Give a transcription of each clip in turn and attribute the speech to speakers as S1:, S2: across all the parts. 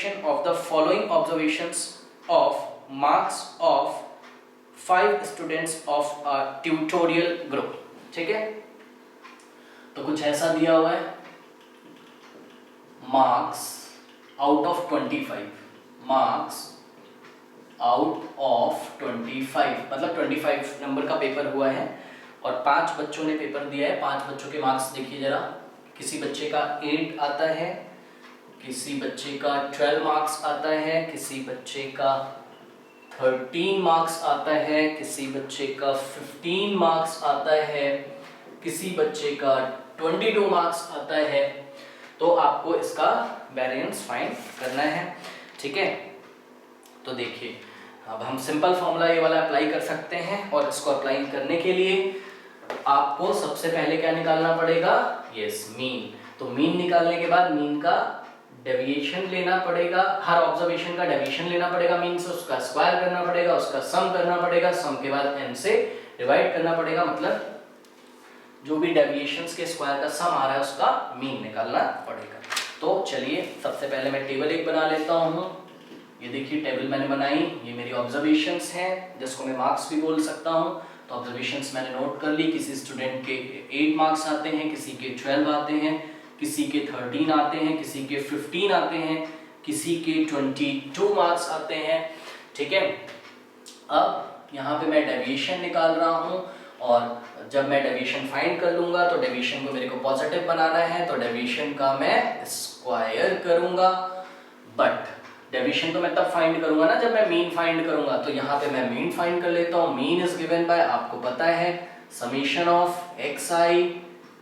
S1: description of the following observations of marks of 5 students of a tutorial group। ठीक है, तो कुछ ऐसा दिया हुआ है, marks out of 25, marks out of 25 मतलब 25 नंबर का पेपर हुआ है और 5 बच्चों ने पेपर दिया है। 5 बच्चों के मार्क्स देखिए जरा, किसी बच्चे का 8 आता है, किसी बच्चे का 12 मार्क्स आता है, किसी बच्चे का 13 मार्क्स आता है, किसी बच्चे का 15 मार्क्स आता है, किसी बच्चे का 22 मार्क्स आता है। तो आपको इसका वेरिएंस फाइंड करना है। ठीक है, तो देखिए अब हम सिंपल फॉर्मूला ये वाला अप्लाई कर सकते हैं और इसको अप्लाई करने के लिए आपको सबसे पहले क्या निकालना पड़ेगा, यस मीन। तो मीन निकालने के बाद मीन का डेविएशन लेना पड़ेगा, हर ऑब्जर्वेशन का डेविएशन लेना पड़ेगा मीन से, उसका स्क्वायर करना पड़ेगा, उसका सम करना पड़ेगा, सम के बाद n से डिवाइड करना पड़ेगा, मतलब जो भी डेविएशंस के स्क्वायर का सम आ रहा है उसका मीन निकालना पड़ेगा। तो चलिए सबसे पहले मैं टेबल एक बना लेता हूँ। ये देखिए टेबल मैंने बनाई, ये मेरी ऑब्जर्वेशंस हैं जिसको मैं मार्क्स भी बोल सकता हूँ। तो ऑब्जर्वेशंस मैंने नोट कर ली, किसी स्टूडेंट के 8 मार्क्स आते हैं, किसी के 12 आते हैं, किसी के 13 आते हैं, किसी के 15 आते हैं, किसी के 22 मार्क्स आते हैं। ठीक है, अब यहाँ पे मैं डेविएशन निकाल रहा हूँ और जब मैं डेविएशन फाइंड कर लूंगा तो डेविएशन को मेरे को पॉजिटिव बनाना है, तो डेविएशन का मैं स्क्वायर करूंगा। बट डेविएशन तो मैं तब फाइंड करूंगा ना जब मैं मीन फाइंड करूंगा, तो यहाँ पे मैं मीन फाइंड कर लेता हूँ। मीन इज गिवन बाय, आपको पता है, summation of xi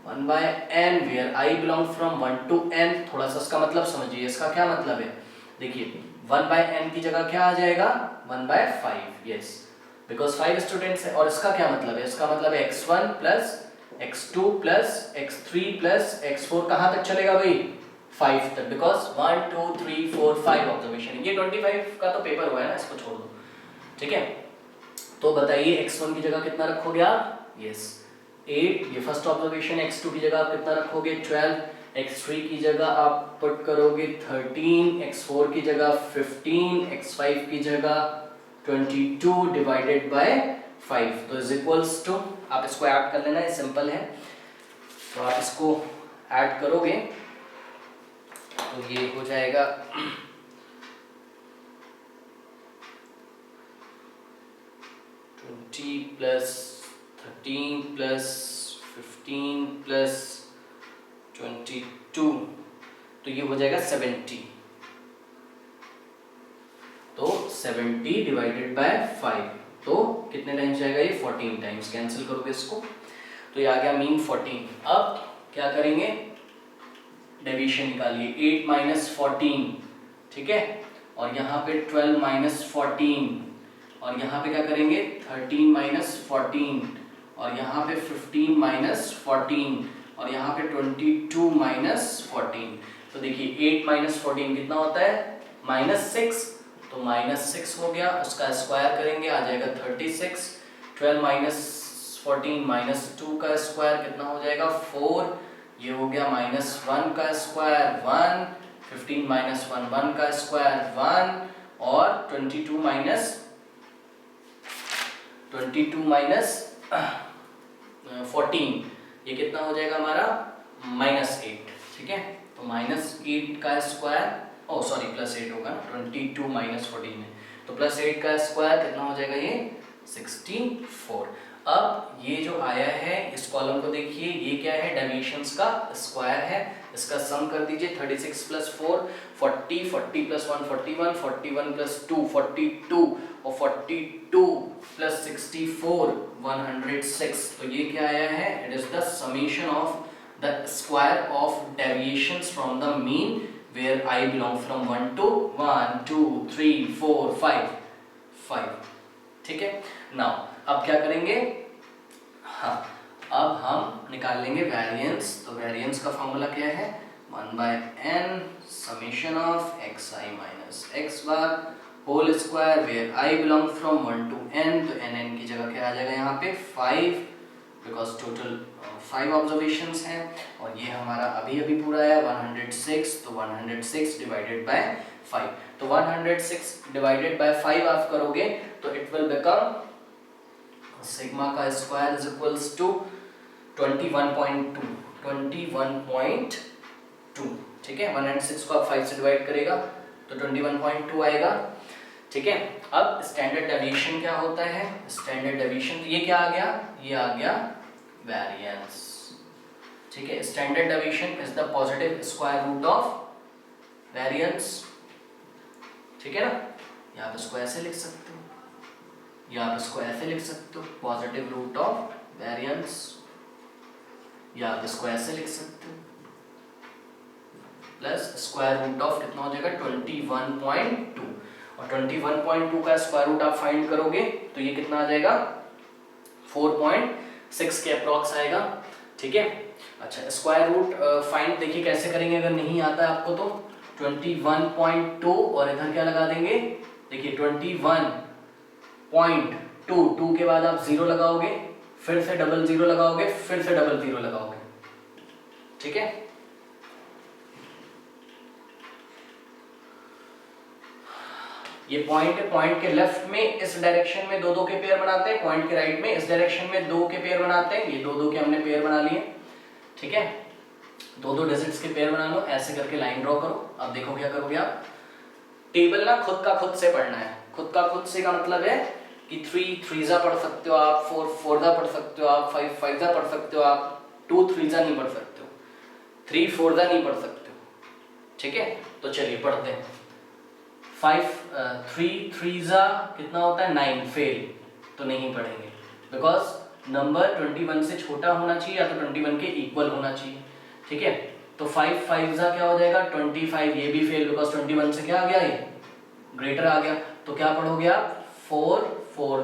S1: 1/n where i belong from 1 to n। थोड़ा सा इसका मतलब समझिए, इसका क्या मतलब है, देखिए 1/n की जगह क्या आ जाएगा, 1/5, यस, बिकॉज 5 स्टूडेंट्स है। और इसका क्या मतलब है, इसका मतलब है x1 plus x2 plus x3 plus x4, कहाँ तक चलेगा भाई, 5 तक, बिकॉज 1 2 3 4 5 ऑब्जर्वेशन। ये 25 का तो पेपर हुआ है ना, इसको छोड़ दो। ठीक है, तो बताइए x1 की जगह कितना रखोगे आप, यस 8, ये फर्स्ट ऑब्जर्वेशन। x2 की जगह आप कितना रखोगे, 12, x3 की जगह आप पुट करोगे 13, x4 की जगह 15, x5 की जगह 22 डिवाइडेड बाय 5, तो इज इक्वल्स टू, आप इसको ऐड कर लेना, ये सिंपल है। तो आप इसको ऐड करोगे तो ये हो जाएगा 20 प्लस 13 प्लस 15 प्लस 22, तो ये हो जाएगा 70। तो 70 डिवाइडेड बाय 5, तो कितने टाइम्स जाएगा ये, 14 टाइम्स। कैंसिल करोगे इसको तो ये आ गया मीन 14। अब क्या करेंगे, डेविएशन निकालिए, 8 माइनस 14, ठीक है, और यहाँ पे 12 माइनस 14, और यहाँ पे क्या करेंगे 13 माइनस 14, और यहाँ पे 15 माइनस 14, और यहाँ पे 22 माइनस 14। तो देखिए 8 माइनस 14 कितना होता है, -6, तो -6 हो गया, उसका स्क्वायर करेंगे आ जाएगा 36। 12 माइनस 14 -2 का स्क्वायर कितना हो जाएगा 4, ये हो गया -1 का स्क्वायर 1, 15 माइनस 1 1 का स्क्वायर 1, और 22 माइनस 14 ये कितना हो जाएगा हमारा -8। ठीक है, तो -8 का स्क्वायर, ओ सॉरी +8 होगा ना, 22 माइनस 14 है, तो +8 का स्क्वायर कितना हो जाएगा ये 64। अब ये जो आया है इस कॉलम को देखिए, ये क्या है, डेविएशंस का स्क्वायर है, इसका सम कर दीजिए, 36 प्लस 4 40, 40 प्लस 1 41, 41 प्लस 2 42, और 42 प्लस 64 106। तो ये क्या आया है, it is the summation of the square of deviations from the mean where I belong from 1 to 1 2 3 4 5। ठीक है, नाउ अब क्या करेंगे, हाँ अब हम निकाल लेंगे वेरिएंस। तो वेरिएंस का फॉर्मूला क्या है, 1/n summation of xi minus x bar whole square where i belong from 1 to n, तो n की जगह क्या आ जाएगा यहाँ पे 5, बिकॉज टोटल 5 ऑब्जर्वेशंस हैं, और ये हमारा अभी अभी पूरा है 106, तो 106 डिवाइडेड बाय 5। तो 106 डिवाइडेड बाय 5 आप करोगे तो इट विल बिकम सिग्मा का स्क्वायर इज इक्वल्स टू 21.2 21.2। ठीक है, 106 को आप 5 से डिवाइड करेगा तो 21.2 आएगा। ठीक है, अब स्टैंडर्ड डेविएशन क्या होता है? स्टैंडर्ड डेविएशन, तो ये क्या आ गया? ये आ गया वेरिएंस। ठीक है, standard deviation is the positive square root of variance. ठीक है ना, यहाँ पे इसको ऐसे लिख सकते हो, या आप इसको ऐसे लिख सकते हो, पॉजिटिव रूट ऑफ वेरिएंस, या आप इसको ऐसे लिख सकते हो प्लस स्क्वायर रूट ऑफ कितना हो जाएगा 21.2, और 21.2 का स्क्वायर रूट आप फाइंड करोगे तो ये कितना आ जाएगा 4.6 के अप्रॉक्स आएगा। ठीक है, अच्छा स्क्वायर रूट फाइंड देखिए कैसे करेंगे, अगर नहीं आता है आपको तो 21.2 और इधर क्या लगा देंगे, देखिए 21.2 के बाद आप 0 लगाओगे, फिर से डबल 0 लगाओगे, फिर से डबल 0 लगाओगे। ठीक है, ये पॉइंट है, पॉइंट के लेफ्ट में इस डायरेक्शन में 2-2 के पेयर बनाते हैं, पॉइंट के राइट में इस डायरेक्शन में 2 के पेयर बनाते हैं। ये 2-2 के हमने पेयर बना लिए। ठीक है, 2-2 डिजिट्स के पेयर बना लो, ऐसे करके लाइन ड्रॉ करो। अब देखो क्या करोगे आप, टेबल ना खुद का खुद से पढ़ना है। खुद का खुद से का मतलब है कि 3 3 पढ़ सकते हो आप, 4 4 पढ़ सकते हो आप, 5 5 पढ़ सकते हो आप, 2 3 नहीं पढ़ सकते हो, 3 4 नहीं पढ़ सकते हो। ठीक है, तो चलिए पढ़ते हैं। 3 3 कितना होता है 9, फेल, तो नहीं पढ़ेंगे बिकॉज नंबर 21 से छोटा होना चाहिए या तो 21 के इक्वल होना चाहिए। ठीक है, तो 5 5 क्या हो जाएगा 25, ये भी फेल बिकॉज 21 से क्या आ गया, ये ग्रेटर आ गया। तो क्या पढ़ोगे आप 4 4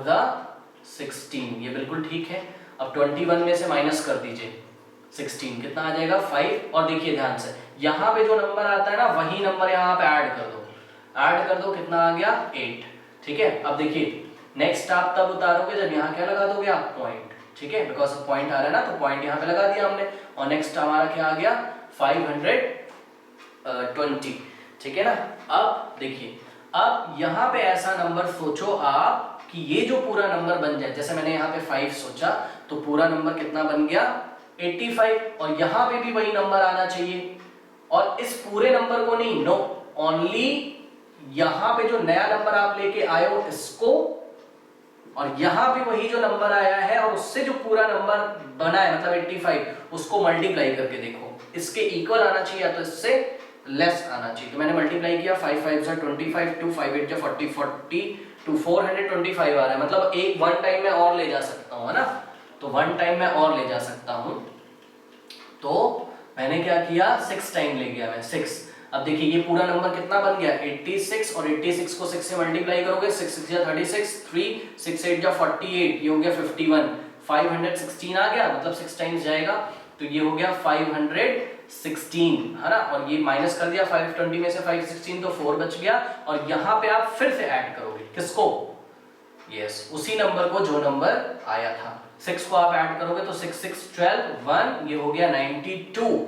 S1: 16, ये बिल्कुल ठीक है। अब 21 में से माइनस कर दीजिए 16, कितना आ जाएगा 5। और देखिए ध्यान से, यहाँ पे जो नंबर आता है ना वही नंबर यहाँ पे ऐड कर दो, ऐड कर दो, कितना आ गया 8। ठीक है, अब देखिए नेक्स्ट आप तब उतारोगे जब यहाँ क्या लगा दोगे आप पॉइंट। ठीक है, बिकॉज पॉइंट आ रहा है ना, तो पॉइंट यहाँ पे लगा दिया हमने, और नेक्स्ट हमारा क्या आ गया 520। ठीक है ना, अब देखिए, अब यहाँ पे ऐसा नंबर सोचो आप कि ये जो पूरा नंबर बन जाए, जैसे मैंने यहाँ पे 5 सोचा तो पूरा नंबर कितना बन गया 85, और यहाँ पे भी वही नंबर आना चाहिए। और इस पूरे नंबर को नहीं, नो, ओनली यहां पे जो नया नंबर आप लेके आए हो इसको, और यहां भी वही जो नंबर आया है और उससे जो पूरा नंबर बना है मतलब 85, उसको मल्टीप्लाई करके देखो, इसके इक्वल आना चाहिए या तो इससे लेस आना चाहिए। तो मैंने मल्टीप्लाई किया, 5 5 25, 2 5 8 40 42, 425 आ रहा है, मतलब एक 1 टाइम में और ले जा सकता हूं, है ना, तो 1 टाइम में और ले जा सकता हूं। तो मैंने क्या किया 6 टाइम ले गया मैं, 6। अब देखिए ये पूरा नंबर कितना बन गया 86, और 86 को 6 से मल्टीप्लाई करोगे, 6 6 36, 3 6 8 48, ये हो गया 51, 516 आ गया, मतलब 6 टाइम्स जाएगा, तो ये हो गया 516, है ना। और ये माइनस कर दिया 520 में से 516, तो 4 बच गया। और यहाँ पे आप फिर से ऐड करोगे किसको, यस, उसी नंबर को जो नंबर आया था, 6 को आप ऐड करोगे तो 6 6 12 1, ये हो गया 92,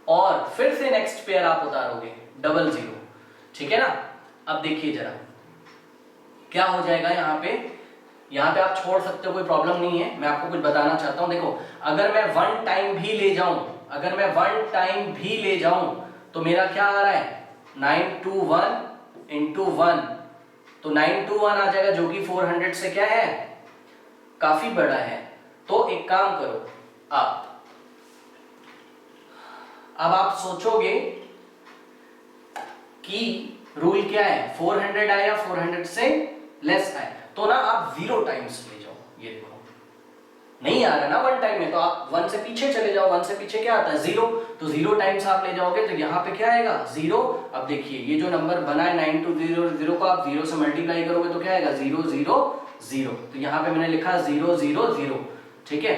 S1: और फिर से नेक्स्ट पेयर आप उतारोगे 00। ठीक है ना, अब देखिए जरा क्या हो जाएगा यहाँ पे आप छोड़ सकते हो, कोई प्रॉब्लम नहीं है, मैं आपको कुछ बताना चाहता हूं। देखो अगर मैं 1 टाइम भी ले जाऊं, अगर मैं 1 टाइम भी ले जाऊं तो मेरा क्या आ रहा है 921 इंटू 1, तो 921 आ जाएगा, जो कि 400 से क्या है काफी बड़ा है। तो एक काम करो, अब आप सोचोगे कि रूल क्या है, 400 आया, 400 से लेस आए, तो ना आप 0 टाइम्स ले जाओ। ये देखो नहीं आ रहा ना 1 टाइम में, तो आप 1 से पीछे चले जाओ, 1 से पीछे क्या आता है 0, तो 0 टाइम्स आप ले जाओगे, तो यहाँ पे क्या आएगा 0। अब देखिए ये जो नंबर बना है 9200 को आप 0 से मल्टीप्लाई करोगे तो क्या आएगा 0 0 0, तो यहाँ पे मैंने लिखा 0 0 0। ठीक है,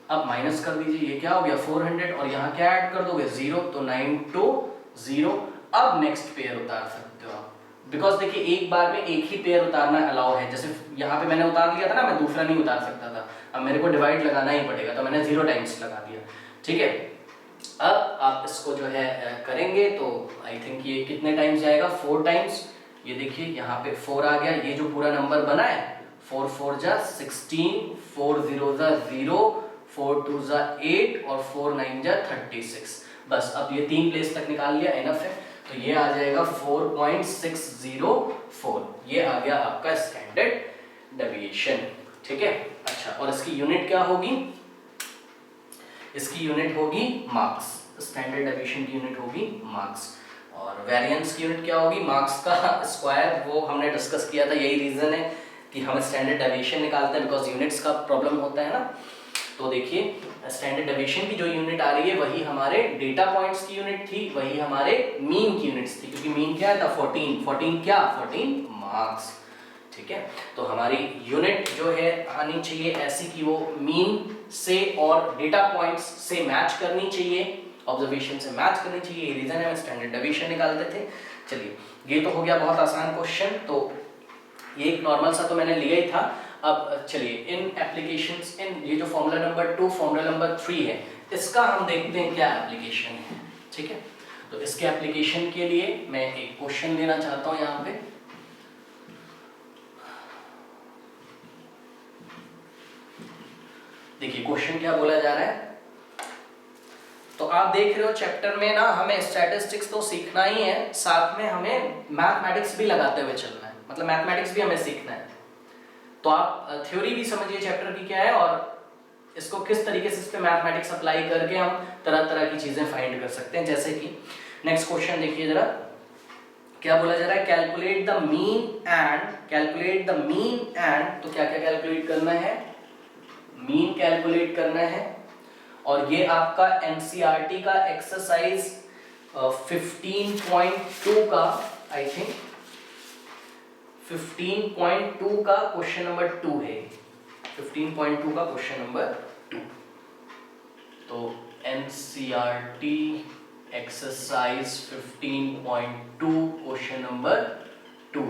S1: अब माइनस कर दीजिए, ये क्या हो गया 400, और यहाँ क्या ऐड कर दोगे 0, तो 920। अब नेक्स्ट पेयर उतार सकते हो आप, बिकॉज देखिए एक बार में एक ही पेयर उतारना अलाउ है। जैसे यहाँ पे मैंने उतार लिया था ना, मैं दूसरा नहीं उतार सकता था, अब मेरे को डिवाइड लगाना ही पड़ेगा, तो मैंने 0 टाइम्स लगा दिया। ठीक है, अब आप इसको जो है करेंगे तो आई थिंक ये कितने टाइम्स जाएगा, 4 टाइम्स। ये देखिए यहाँ पे 4 आ गया, ये जो पूरा नंबर बना है 4 4 जा 16, 4 0 जा 0, 4 2 जा 8 और 4 9 जा 36। बस अब ये 3 प्लेस तक निकाल लिया, इनफ है। तो ये आ जाएगा 4.604, ये आ गया आपका स्टैंडर्ड डेविएशन। ठीक है, अच्छा, और इसकी यूनिट क्या होगी? इसकी यूनिट होगी मार्क्स। स्टैंडर्ड डेविएशन की यूनिट होगी मार्क्स, और वेरिएंस की यूनिट क्या होगी? मार्क्स का स्क्वायर। वो हमने डिस्कस किया था, यही रीजन है कि हम स्टैंडर्ड डेविएशन निकालते हैं, बिकॉज यूनिट्स का प्रॉब्लम होता है ना। तो देखिए स्टैंडर्ड डेविएशन की जो यूनिट आ रही है वही हमारे डेटा पॉइंट्स की यूनिट थी, वही हमारे मीन की यूनिट्स थी, क्योंकि मीन क्या था 14 क्या 14 मार्क्स। ठीक है, तो हमारी यूनिट जो है आनी चाहिए ऐसी कि वो मीन से और डेटा पॉइंट्स से मैच करनी चाहिए, ऑब्जर्वेशन से मैच करनी चाहिए। ये रीजन है हम स्टैंडर्ड डेविएशन निकालते थे। चलिए, ये तो हो गया बहुत आसान क्वेश्चन, तो ये एक नॉर्मल सा तो मैंने लिया ही था। अब चलिए इन एप्लीकेशंस, इन ये जो फॉर्मूला नंबर 2 फॉर्मूला नंबर 3 है, इसका हम देखते हैं क्या एप्लीकेशन है। ठीक है, तो इसके एप्लीकेशन के लिए मैं एक क्वेश्चन देना चाहता हूं यहाँ पे। देखिए क्वेश्चन क्या बोला जा रहा है, तो आप देख रहे हो चैप्टर में ना हमें स्टैटिस्टिक्स तो सीखना ही है, साथ में हमें मैथमेटिक्स भी लगाते हुए चलना है, मतलब मैथमेटिक्स भी हमें सीखना है। तो आप थ्योरी भी समझिए चैप्टर की क्या है और इसको किस तरीके से इस पे मैथमेटिक्स अप्लाई करके हम तरह तरह की चीजें फाइंड कर सकते हैं। जैसे कि नेक्स्ट क्वेश्चन देखिए जरा, क्या बोला जा रहा है? कैलकुलेट द मीन एंड, तो क्या क्या कैलकुलेट करना है? मीन कैलकुलेट करना है, और ये आपका एनसीईआरटी का एक्सरसाइज 15.2 का आई थिंक 15.2 का क्वेश्चन नंबर 2 है। 15.2 का क्वेश्चन नंबर 2, तो एनसीईआरटी एक्सरसाइज 15.2 क्वेश्चन नंबर 2।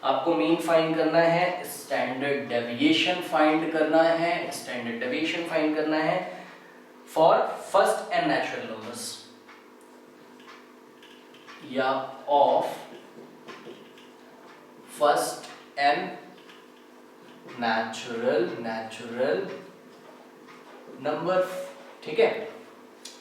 S1: आपको मीन फाइंड करना है, स्टैंडर्ड डेविएशन फाइंड करना है, स्टैंडर्ड डेविएशन फाइंड करना है for first n natural numbers या of first n natural number. ठीक है,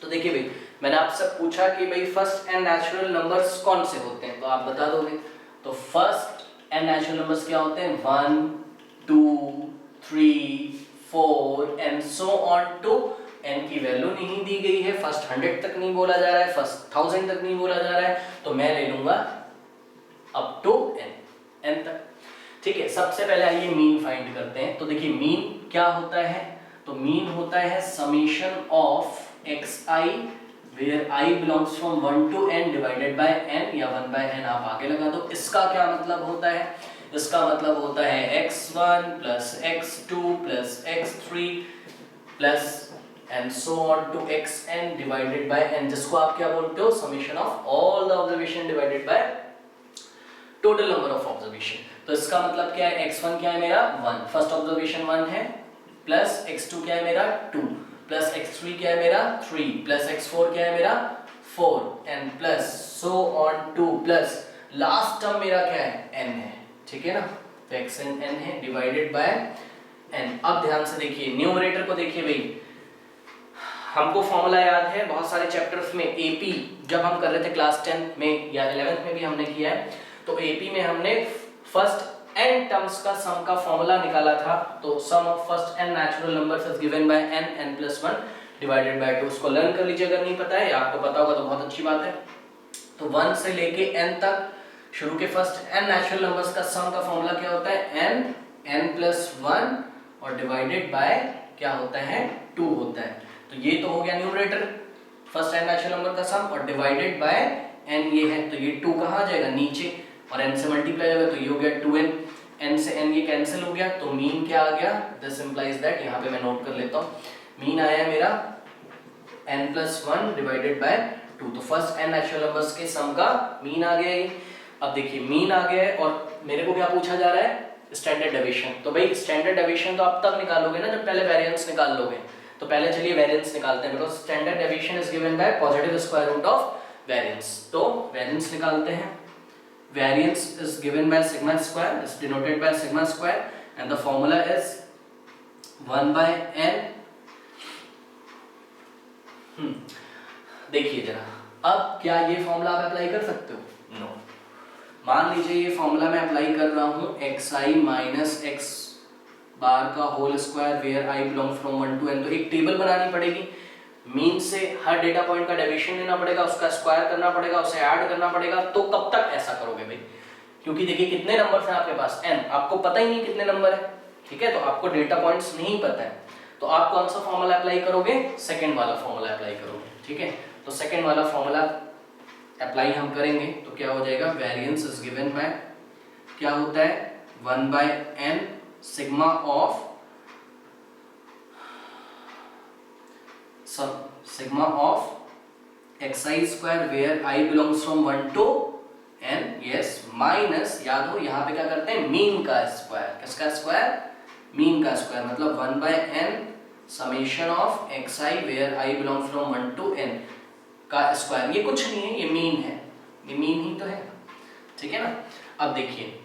S1: तो देखिए भाई मैंने आपसे पूछा कि भाई फर्स्ट एंड नेचुरल नंबर्स कौन से होते हैं, तो आप बता दोगे। तो फर्स्ट एंड नेचुरल नंबर्स क्या होते हैं? 1 2 3 4 and so on to n की वैल्यू नहीं दी गई है, फर्स्ट 100 तक नहीं बोला जा रहा है, फर्स्ट 1000 तक नहीं बोला जा रहा है, तो मैं ले लूंगा अप टू n तक। ठीक है, सबसे पहले आइए मीन फाइंड करते हैं। तो देखिए मीन क्या होता है? तो मीन होता है summation of xi where i belongs from 1 to n divided by n, या 1 by n आप आगे लगा दो। इसका क्या मतलब होता है? इसका मतलब होता है x1 plus x2 plus x3 plus and so on to xn divided by n, जिसको आप क्या बोलते हो? Summation of all the observation divided by total number of observation. तो इसका मतलब क्या है? x1 क्या है मेरा? 1, फर्स्ट ऑब्जर्वेशन 1 है, प्लस x2 क्या है मेरा? 2, प्लस x3 क्या है मेरा? 3, प्लस x4 क्या है मेरा? 4 and plus so on to, plus last term मेरा क्या है? n है। ठीक है ना, तो xn n है डिवाइडेड बाय n। अब ध्यान से देखिए न्यूमरेटर को देखिए भाई, हमको फॉर्मूला याद है बहुत सारे चैप्टर्स में, एपी जब हम कर रहे थे क्लास 10 में या 11th में भी हमने किया है, तो एपी में हमने फर्स्ट n टर्म्स का सम का फॉर्मूला निकाला था। तो sum of first n natural numbers is given by n plus 1 divided by 2। उसको लर्न कर लीजिए अगर नहीं पता है, या आपको पता होगा तो बहुत अच्छी बात है। तो 1 से लेके n तक शुरू के फर्स्ट n नेचुरल नंबर्स का सम का फॉर्मूला क्या होता है? n plus 1 और डिवाइडेड बाय क्या होता है? 2 होता है। तो ये तो हो गया numerator, first n natural number का सम, और डिवाइडेड बाय n ये है, तो ये 2 कहाँ आ जाएगा? नीचे, और n से मल्टीप्लाई होगा तो ये हो गया 2n, n से n ये कैंसिल हो गया, तो मीन क्या आ गया? दिस इंप्लाइज दैट, यहाँ पे मैं नोट कर लेता हूँ, मीन आया मेरा n plus 1 डिवाइडेड बाय 2। तो फर्स्ट n नेचुरल नंबर्स के सम का मीन आ गया ये। अब देखिए मीन आ गया है, और मेरे को क्या पूछा जा रहा है? Standard deviation. तो भाई स्टैंडर्ड डेविएशन तो आप तब निकालोगे ना जब पहले वेरिएंस निकाल लोगे। तो पहले चलिए वेरिएंस निकालते हैं, because standard deviation is given by positive square root of variance. तो वेरिएंस निकालते हैं। Variance is given by sigma square, is denoted by sigma square and the formula is 1/n। देखिए जरा, अब क्या ये फॉर्मूला आप अप्लाई कर सकते हो? नो। मान लीजिए ये फॉर्मूला मैं अप्लाई कर रहा हूं xi माइनस x बार का whole square where i belong from 1 to n। तो एक टेबल बनानी पड़ेगी, मीन से हर डेटा पॉइंट का डेविएशन लेना पड़ेगा, उसका स्क्वायर करना पड़ेगा, उसे ऐड करना पड़ेगा। तो कब तक ऐसा करोगे भाई? क्योंकि देखिए कितने नंबर्स हैं आपके पास, n, आपको पता ही नहीं कितने नंबर है, ठीक है? तो आपको डेटा पॉइंट्स नहीं पता है, तो आप कौन सा फॉर्मूला अप्लाई करोगे? सेकंड वाला फॉर्मूला अप्लाई करोगे, ठीक है? तो सेकंड वाला फॉर्मूला अप्लाई हम करेंगे तो क्या हो जाएगा? वेरिएंस इज गिवन बाय, क्या होता है, 1/n sigma of xi square where i belongs from 1 to n, yes, minus, याद हो यहाँ पे क्या करते हैं, मीन का स्क्वायर। किसका स्क्वायर? मीन का स्क्वायर, मतलब 1/n summation of xi where i belongs from 1 to n का स्क्वायर। ये कुछ नहीं है, ये मीन है, ये मीन ही तो है, ठीक है ना? अब देखिए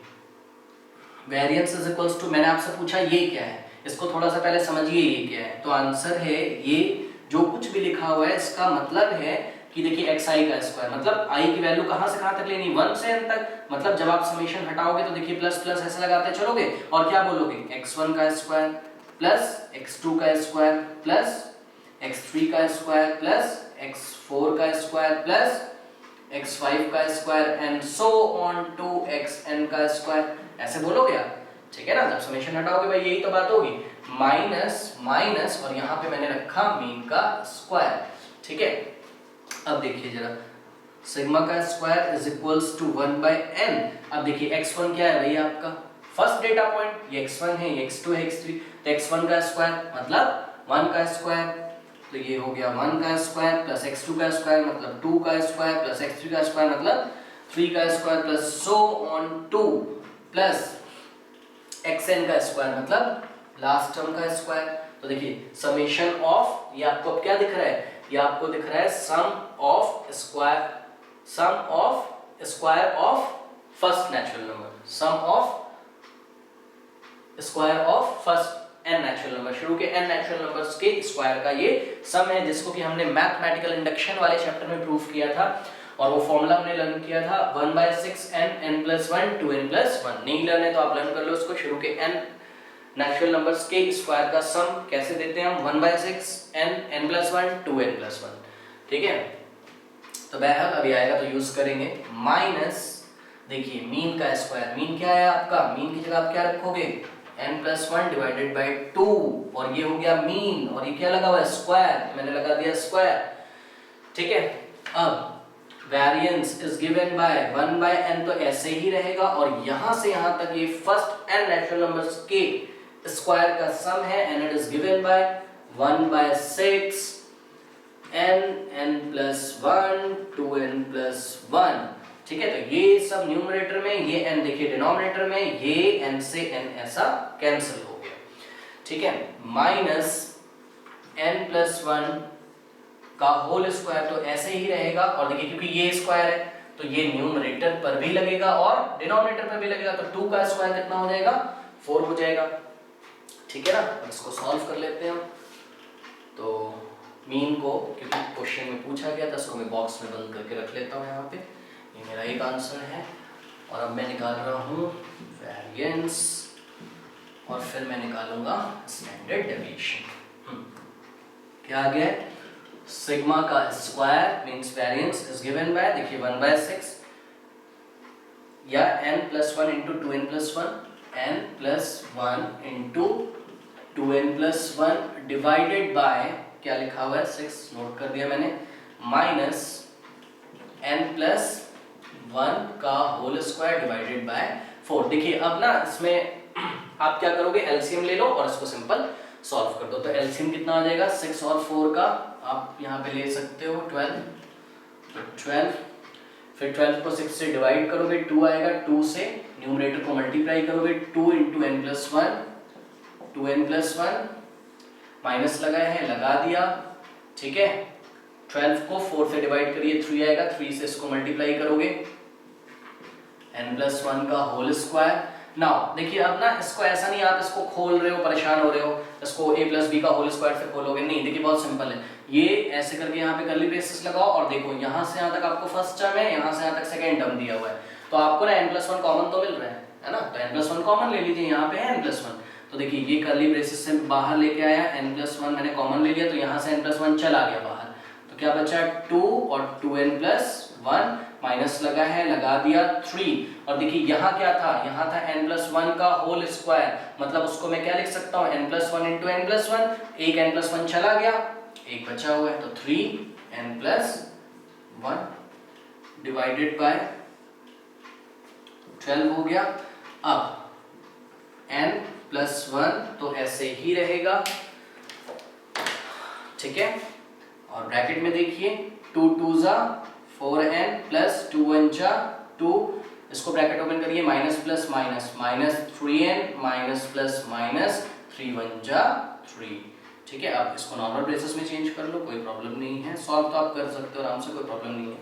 S1: वेरिएंस इज इक्वल्स टू, मैंने आपसे पूछा ये क्या है, इसको थोड़ा सा पहले समझिए ये क्या है। तो आंसर है, ये जो कुछ भी लिखा हुआ है इसका मतलब है कि देखिए xi का स्क्वायर, मतलब i की वैल्यू कहां से कहां तक लेनी, 1 से n तक। मतलब जब आप समेशन हटाओगे तो देखिए प्लस प्लस ऐसे लगाते चलोगे और क्या बोलोगे, x1 का स्क्वायर प्लस x2 का स्क्वायर प्लस x3 का स्क्वायर प्लस x4 का स्क्वायर प्लस x5 का square and so on to xn का स्क्वायर, ऐसे बोलोगे आप, ठीक है ना? जब समेशन हटाओगे भाई यही तो बात होगी, माइनस माइनस और यहाँ पे मैंने रखा मीन का स्क्वायर, ठीक है? अब देखिए जरा, सिग्मा का square is equals to 1/n। अब देखिए x1 क्या है भाई आपका फर्स्ट डेटा पॉइंट, ये x1 है, ये x2 है, x3, तो x1 का स्क्वायर मतलब 1 का स्क्वायर, तो ये हो गया 1 का स्क्वायर प्लस x2 का स्क्वायर मतलब 2 का स्क्वायर प्लस x3 का स्क्वायर मतलब 3 का square plus so on to plus xn का स्क्वायर मतलब लास्ट टर्म का स्क्वायर। तो देखिए समेशन ऑफ, ये आपको अब क्या दिख रहा है, ये आपको दिख रहा है sum of square of first natural number, sum of square of first n natural number, शुरू के n नेचुरल नंबर्स के स्क्वायर का ये सम है, जिसको कि हमने मैथमेटिकल इंडक्शन वाले चैप्टर में प्रूव किया था। और वो फॉर्मूला हमने लर्न किया था 1/6n n+1 2n+1। नहीं लर्न है तो आप लर्न कर लो उसको, शुरू के n नेचुरल नंबर्स के स्क्वायर का सम कैसे देते हैं हम, 1/6n n+1 2n+1, ठीक है? तो बहरहाल अभी आएगा तो यूज करेंगे माइनस, देखिए मीन का स्क्वायर, मीन क्या है आपका, मीन की जगह आप क्या रखोगे, n+1 डिवाइडेड बाय 2, और ये हो गया मीन, और ये क्या लगा हुआ है, स्क्वायर, मैंने लगा दिया स्क्वायर, ठीक है? अब variance is given bye 1/n, तो ऐसे ही रहेगा, और यहां से यहां तक ये फर्स्ट n नेचुरल नंबर्स के स्क्वायर का सम है, and it is given bye 1/6 n+1 2n+1, ठीक है? तो ये सब न्यूमरेटर में, ये n देखिए डिनोमिनेटर में, ये n से n ऐसा कैंसिल हो गया, ठीक है? माइनस n+1 का होल स्क्वायर तो ऐसे ही रहेगा, और देखिए क्योंकि ये स्क्वायर है तो ये न्यूमरेटर पर भी लगेगा और डिनोमिनेटर पर भी लगेगा, तो 2 का स्क्वायर कितना हो जाएगा, 4 हो जाएगा, ठीक है ना? अब इसको सॉल्व कर लेते हैं हम। तो मीन को, क्योंकि क्वेश्चन में पूछा गया था, इसको मैं बॉक्स में बंद करके रख लेता हूँ यहाँ पे, ये मेरा एक आंसर है। और अब मैं निकाल रहा हूँ वेरिएंस, और फिर मैं निकालूंगा स्टैंडर्ड डेविएशन। क्या आ गया, सिग्मा का square means variance is given bye, देखिए 1/6 या n+1 into 2n+1, n+1 into 2n+1 divided by, क्या लिखा हुआ है, 6 नोट कर दिया मैंने, माइनस n+1 का होल स्क्वायर डिवाइडेड बाय 4। देखिए अब ना इसमें आप क्या करोगे, एलसीएम ले लो और इसको सिंपल सॉल्व कर दो। तो एलसीएम कितना आ जाएगा, 6 और 4 का आप यहाँ पे ले सकते हो 12, तो 12, फिर 12 को 6 से डिवाइड करोगे 2 आएगा, 2 से न्यूमरेटर को मल्टीप्लाई करोगे 2 into n+1 2n+1 माइनस लगाया है, लगा दिया, ठीक है। 12 को 4 से डिवाइड करिए, 3 आएगा, 3 से इसको मल्टीप्लाई करोगे, n+1 का होल स्क्वायर। नाउ देखिए अब ना इसको ऐसा नहीं आप इसको खोल रहे हो, परेशान हो रहे हो, इसको a+b का होल स्क्वायर से खोलोगे, नहीं, देखिए बहुत सिंपल है। ये ऐसे करके यहाँ पे कर्ली ब्रेसेस लगाओ और देखो यहाँ से यहाँ तक आपको फर्स्ट टर्म है, यहाँ से यहाँ तक सेकेंड टर्म दिया हुआ है, तो आपको ना n+1 कॉमन तो मिल रहा है ना, तो n+1 कॉमन ले लीजिए, यहाँ पे है n+1, तो देखिए ये कर्ली ब्रेसेस से बाहर लेके आया, n+1 मैंने कॉमन ले लिया, तो यहाँ से n+1 चला गया बाहर, तो क्या बचा 2 और 2n+1, माइनस लगा है, लगा दिया 3, और देखिए यहाँ क्या था, यहाँ था n+1 का होल स्क्वायर, मतलब उसको मैं क्या लिख सकता हूँ, n+1 इंटू n+1, एक n+1 चला गया, एक बचा हुआ है, तो 3n+1 डिवाइडेड बाय 12 हो गया। अब n+1 तो ऐसे ही रहेगा, ठीक है, और ब्रैकेट में देखिए 2 2 जा 4n प्लस 2 1 जा 2, इसको ब्रैकेट ओपन करिए, minus plus minus, minus 3n minus plus minus 3 1 जा 3, ठीक है। अब इसको नॉर्मल ब्रेसेस में चेंज कर लो, कोई प्रॉब्लम नहीं है, सॉल्व तो आप कर सकते हो आराम से, कोई प्रॉब्लम नहीं है,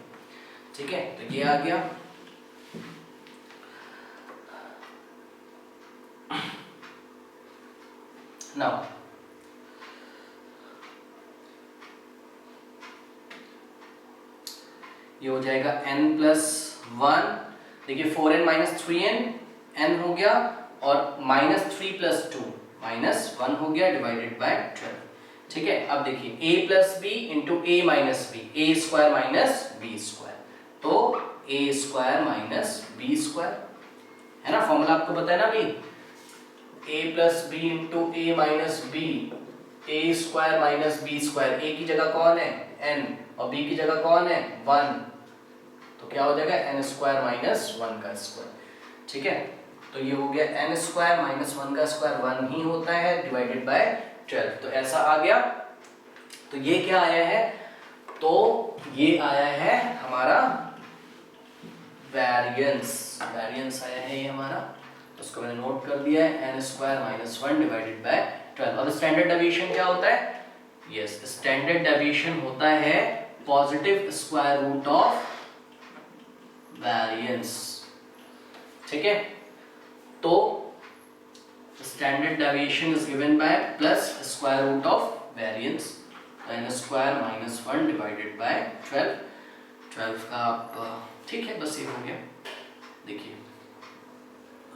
S1: ठीक है। तो ये आ गया, नाउ ये हो जाएगा n+1, देखिए 4n माइनस 3n, n हो गया, और माइनस 3 प्लस 2 -1 हो गया, डिवाइडेड बाय 12, ठीक है। अब देखिए a plus B into a minus B, A square minus B square, तो a square minus B square, है ना, फॉर्मूला आपको पता है ना अभी, a plus B into a minus B, A square minus B square, a की जगह कौन है n और b की जगह कौन है 1, तो क्या हो जाएगा n स्क्वायर माइनस 1 का स्क्वायर, ठीक है। तो ये हो गया n स्क्वायर माइनस 1 का स्क्वायर 1 ही होता है, डिवाइडेड बाय 12, तो ऐसा आ गया। तो ये क्या आया है, तो ये आया है हमारा वेरिएंस, वेरिएंस आया है ये हमारा, उसको मैंने नोट कर दिया है, n square minus 1 divided by 12। अब स्टैंडर्ड डेविएशन क्या होता है, यस, स्टैंडर्ड डेविएशन होता है positive square root of variance, ठीक है। तो standard deviation is given by plus square root of variance, n square minus 1 divided by 12, 12 का आप, ठीक है, बस ये हो गया, देखिए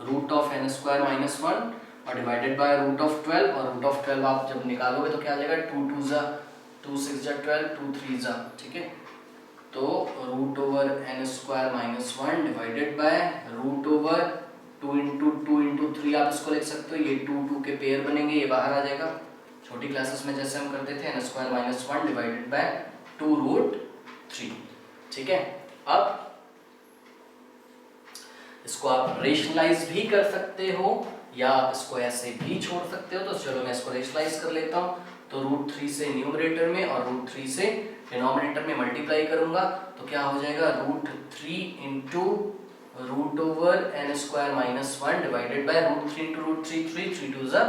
S1: root of n square minus 1 और डिवाइडेड बाय रूट ऑफ 12, और रूट ऑफ 12 आप जब निकालोगे तो क्या आ जाएगा 2 2 जा 2 6 जा 12, 2 3 जा, ठीक है, तो root over n square minus 1 divided by root over 2 into 2 into 3, आप इसको लिख सकते हो, ये 2 2 के पेयर बनेंगे, ये बाहर आ जाएगा, छोटी क्लासेस में जैसे हम करते थे, n square minus 1 divided by 2 root 3, ठीक है। अब इसको आप रेशनलाइज भी कर सकते हो या आप इसको ऐसे भी छोड़ सकते हो, तो चलो मैं इसको रेशनलाइज कर लेता हूँ, तो रूट 3 से न्यूमरेटर में और रूट 3 से डिनोमिनेटर में मल्टीप्लाई करूंगा, तो क्या हो जाएगा root 3 into root over n square minus 1 divided by root 3 into root 3, 3 2 जा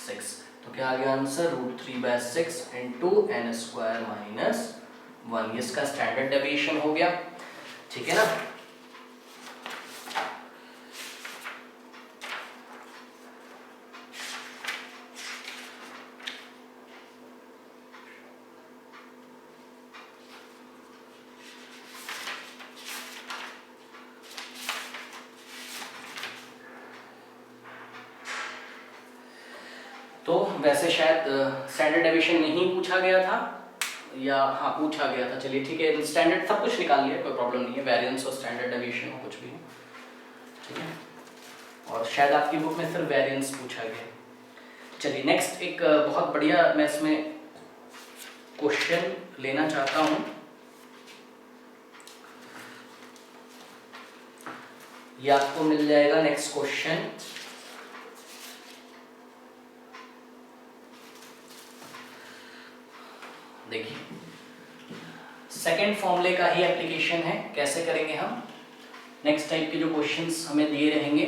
S1: 6, तो क्या आ गया answer root 3/6 into n square minus 1, ये इसका स्टैंडर्ड डेविएशन हो गया, ठीक है ना। तो वैसे शायद स्टैंडर्ड डेविएशन नहीं पूछा गया था, या हाँ पूछा गया था, चलिए ठीक है, स्टैंडर्ड सब कुछ निकाल लिया, कोई प्रॉब्लम नहीं है, वेरिएंस और स्टैंडर्ड डेविएशन हो कुछ भी हो, ठीक है, और शायद आपकी बुक में सिर्फ वेरिएंस पूछा गया। चलिए नेक्स्ट एक बहुत बढ़िया मैं इसमें क्वेश्चन लेना चाहता हूँ, ये आपको मिल जाएगा नेक्स्ट क्वेश्चन, देखिए सेकंड फॉर्मूले का ही एप्लीकेशन है, कैसे करेंगे हम, नेक्स्ट टाइप के जो क्वेश्चंस हमें दिए रहेंगे